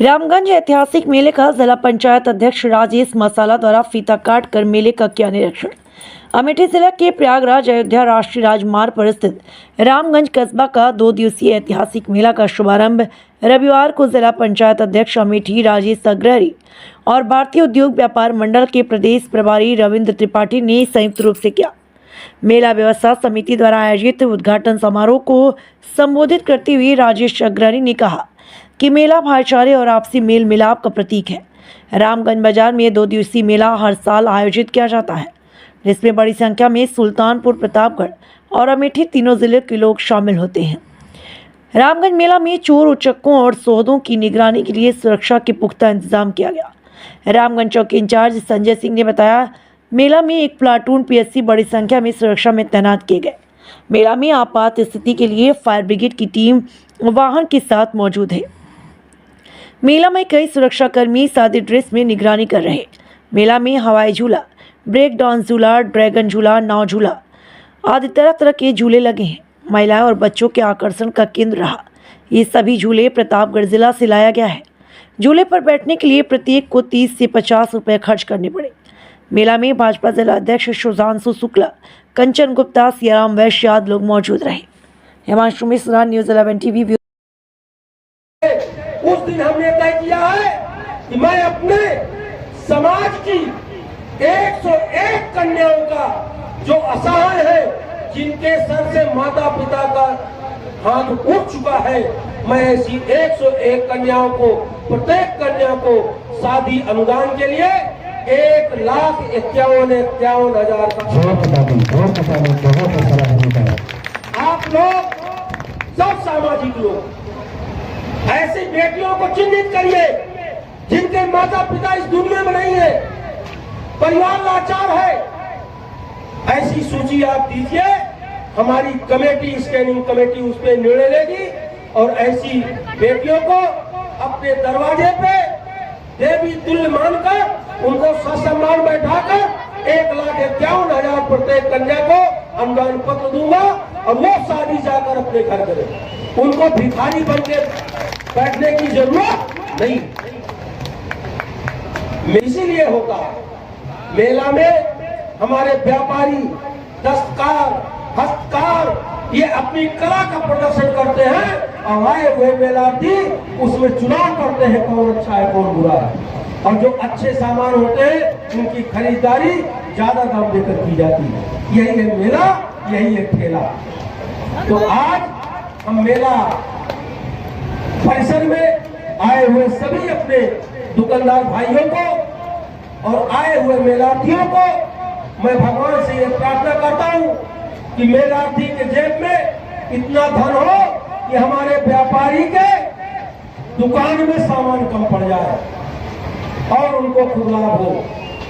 रामगंज ऐतिहासिक मेले का जिला पंचायत अध्यक्ष राजेश मसाला द्वारा फीता काट कर मेले का किया निरीक्षण। अमेठी जिला के प्रयागराज अयोध्या राष्ट्रीय राजमार्ग पर स्थित रामगंज कस्बा का 2 दिवसीय ऐतिहासिक मेला का शुभारंभ रविवार को जिला पंचायत अध्यक्ष अमेठी राजेश अग्रहरी और भारतीय उद्योग व्यापार मंडल के प्रदेश प्रभारी रविंद्र त्रिपाठी ने संयुक्त रूप से किया। मेला व्यवस्था समिति द्वारा आयोजित उद्घाटन समारोह को संबोधित करते हुए राजेश अग्रहरी ने कहा कि मेला भाईचारे और आपसी मेल मिलाप का प्रतीक है। रामगंज बाजार में 2 दिवसीय मेला हर साल आयोजित किया जाता है, जिसमें बड़ी संख्या में सुल्तानपुर, प्रतापगढ़ और अमेठी तीनों जिले के लोग शामिल होते हैं। रामगंज मेला में चोर उचक्कों और सौदों की निगरानी के लिए सुरक्षा के पुख्ता इंतजाम किया गया। रामगंज चौकी इंचार्ज संजय सिंह ने बताया, मेला में एक प्लाटून पीएससी बड़ी संख्या में सुरक्षा में तैनात किए गए। मेला में आपात स्थिति के लिए फायर ब्रिगेड की टीम वाहन के साथ मौजूद है। मेला में कई सुरक्षाकर्मी सादे ड्रेस में निगरानी कर रहे। मेला में हवाई झूला, ब्रेक डाउन झूला, ड्रैगन झूला, नाव झूला आदि तरह तरह के झूले लगे हैं। महिलाएं और बच्चों के आकर्षण का केंद्र रहा। ये सभी झूले प्रतापगढ़ जिला से लाया गया है। झूले पर बैठने के लिए प्रत्येक को 30 से 50 रुपये खर्च करने पड़े। मेला में भाजपा जिला अध्यक्ष सुधांशु शुक्ला, कंचन गुप्ता, सियाराम वैश्य आदि लोग मौजूद रहे। Himanshu Mishra, news 11 TV. उस दिन हमने तय किया है कि मैं अपने समाज की 101 कन्याओं का जो असहाय है, जिनके सर से माता पिता का हाथ उठ चुका है, मैं ऐसी 101 कन्याओं को, प्रत्येक कन्या को शादी अनुदान के लिए 1,51,51,000 का आप लोग सब सामाजिक लोग ऐसी बेटियों को चिन्हित करिए जिनके माता पिता इस दुनिया में नहीं है, परिवार लाचार है। ऐसी सूची आप दीजिए, हमारी कमेटी, स्कैनिंग कमेटी उस पर निर्णय लेगी और ऐसी बेटियों को अपने दरवाजे पे देवी तुल्य मानकर उनको ससम्मान बैठाकर 1,51,000 प्रत्येक कन्या को अनुदान पत्र दूंगा और वो शादी जाकर अपने घर करें। उनको भिखारी बन के बैठने की जरूरत नहीं। इसीलिए होगा मेला में हमारे व्यापारी, दस्तकार, हस्तकार ये अपनी कला का प्रदर्शन करते हैं और आए हुए मेलार्थी उसमें चुनाव करते हैं कौन अच्छा है कौन बुरा है। और जो अच्छे सामान होते हैं उनकी खरीदारी ज्यादा दाम देकर की जाती है। यही है मेला, यही है ठेला। तो आज हम मेला परिसर में आए हुए सभी अपने दुकानदार भाइयों को और आए हुए मेलार्थियों को मैं भगवान से ये प्रार्थना करता हूँ कि मेलार्थी के जेब में इतना धन हो कि हमारे व्यापारी के दुकान में सामान कम पड़ जाए और उनको खुद लाभ हो।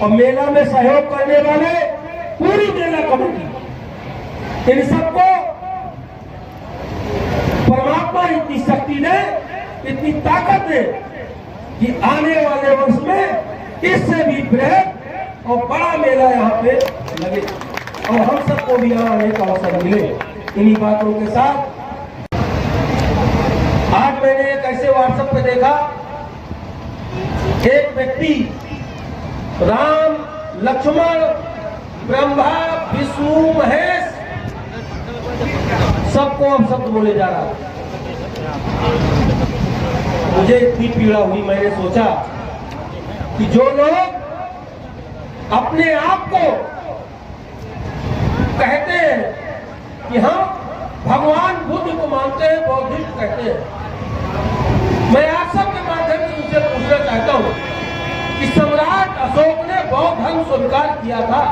और मेला में सहयोग करने वाले पूरी मेला कमेटी, इन सबको परमात्मा इतनी शक्ति दे, इतनी ताकत दे कि आने वाले वर्ष में इससे भी बृहद और बड़ा मेला यहाँ पे लगे और हम सबको भी यहाँ आने का अवसर मिले। इन्हीं बातों के साथ आज मैंने एक ऐसे व्हाट्सएप पे देखा, एक व्यक्ति राम, लक्ष्मण, ब्रह्मा, विष्णु, महेश सबको अब शब्द बोले जा रहा। मुझे इतनी पीड़ा हुई, मैंने सोचा कि जो लोग अपने आप को कहते हैं कि हम भगवान बुद्ध को मानते हैं, बौद्धिस्ट कहते हैं, मैं आप सबके माध्यम से उनसे पूछना चाहता हूं कि सम्राट अशोक ने बौद्ध धर्म स्वीकार किया था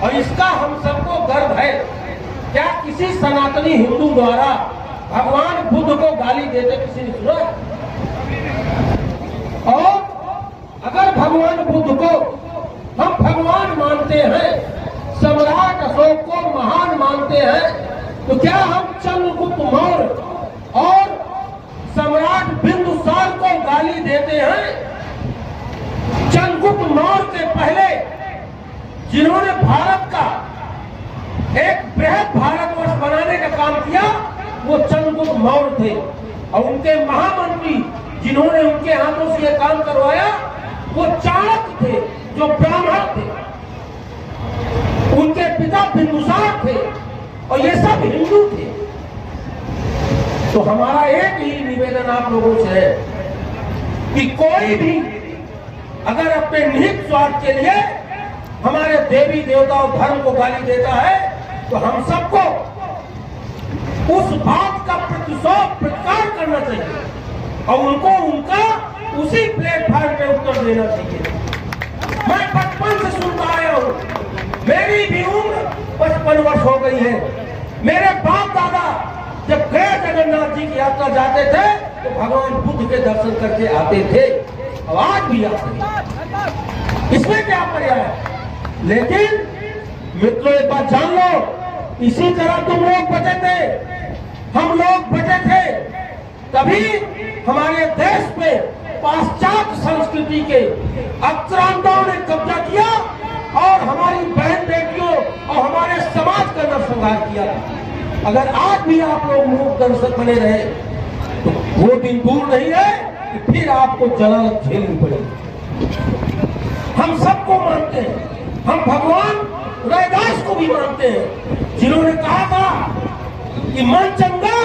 और इसका हम सबको गर्व है। क्या किसी सनातनी हिंदू द्वारा भगवान बुद्ध को गाली देते किसी ने सुना? और अगर भगवान बुद्ध को हम भगवान मानते हैं, सम्राट अशोक को महान मानते हैं, तो क्या हम चंद्रगुप्त मौर्य और सम्राट बिंदुसार को गाली देते हैं? चंद्रगुप्त मौर्य के पहले जिन्होंने भारत का एक बृहद भारतवर्ष बनाने का काम किया वो चंद्रगुप्त मौर्य थे और उनके महामंत्री जिन्होंने उनके हाथों से ये काम करवाया वो चाणक्य थे, जो ब्राह्मण थे। उनके पिता बिंदुसार थे और ये सब हिंदू थे। तो हमारा एक ही निवेदन आप लोगों से है कि कोई भी अगर अपने निहित स्वार्थ के लिए हमारे देवी देवता और धर्म को गाली देता है तो हम सबको उस बात का प्रतिकार करना चाहिए और उनको उनका उसी प्लेटफॉर्म पे उत्तर देना चाहिए। मैं बचपन से सुनता आया हूँ, मेरी भी उम्र 55 वर्ष हो गई है। मेरे बाप दादा जब गए जगन्नाथ जी की यात्रा जाते थे तो भगवान बुद्ध के दर्शन करके आते थे और आज भी आते हैं। इसमें क्या पर्याय है? लेकिन मित्रों एक बात जान लो, इसी तरह तुम लोग बचे थे, हम लोग बचे थे, तभी हमारे देश पे पाश्चात्य संस्कृति के आक्रांताओं ने कब्जा किया और हमारी बहन बेटियों और हमारे समाज का नरसंहार किया। अगर आज भी आप लोग मूक दर्शक बने रहे तो वो दिन दूर नहीं है कि फिर आपको जलालत झेलनी पड़ेगी। हम सबको मानते हैं, हम भगवान रैदास को भी मानते हैं, जिन्होंने कहा था कि मन चंगा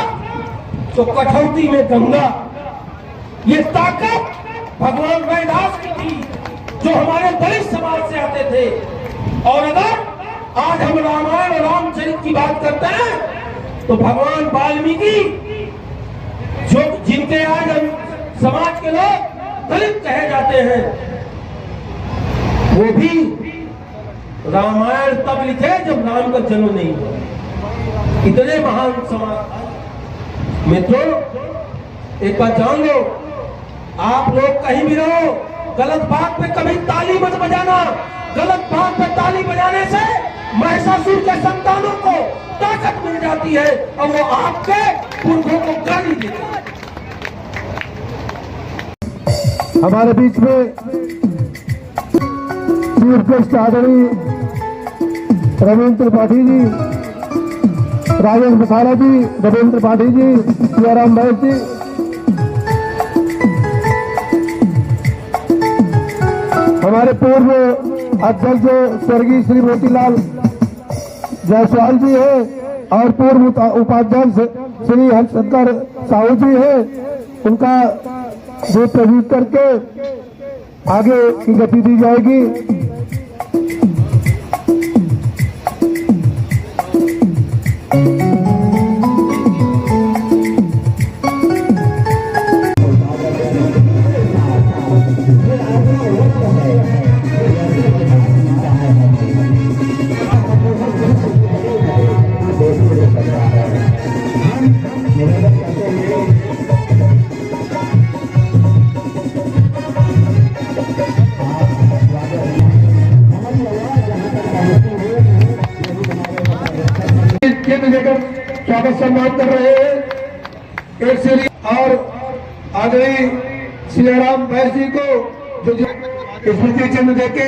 तो कठौती में गंगा। ये ताकत भगवान रैदास की थी जो हमारे दलित समाज से आते थे। और अगर आज हम रामायण और रामचरित की बात करते हैं तो भगवान वाल्मीकि जो जिनके आज हम समाज के लोग दलित कहे जाते हैं, वो भी रामायण तब लिखे जब राम का जन्म नहीं हुआ। इतने महान समाज। मित्रों एक बात जान लो, आप लोग कहीं भी रहो, गलत बात पे कभी ताली मत बजाना। गलत बात पे ताली बजाने से महिषासुर के संतानों को ताकत मिल जाती है और वो आपके पुरखों को गाली देते हैं। हमारे बीच में चीफ गेस्ट आदरणीय रविंद्र त्रिपाठी जी, राजेश मसाला जी, रविंद्र त्रिपाठी जी, सियाराम बैस जी, हमारे पूर्व अध्यक्ष स्वर्गीय श्री मोतीलाल जायसवाल जी है और पूर्व उपाध्यक्ष श्री हरिशंकर साहू जी है। उनका जो प्रस्तुत करके आगे की गति दी जाएगी। स्वागत सम्मान कर रहे हैं एक सीरी और आदरणीय सियाराम बैस जी को जो स्मृति चिन्ह देके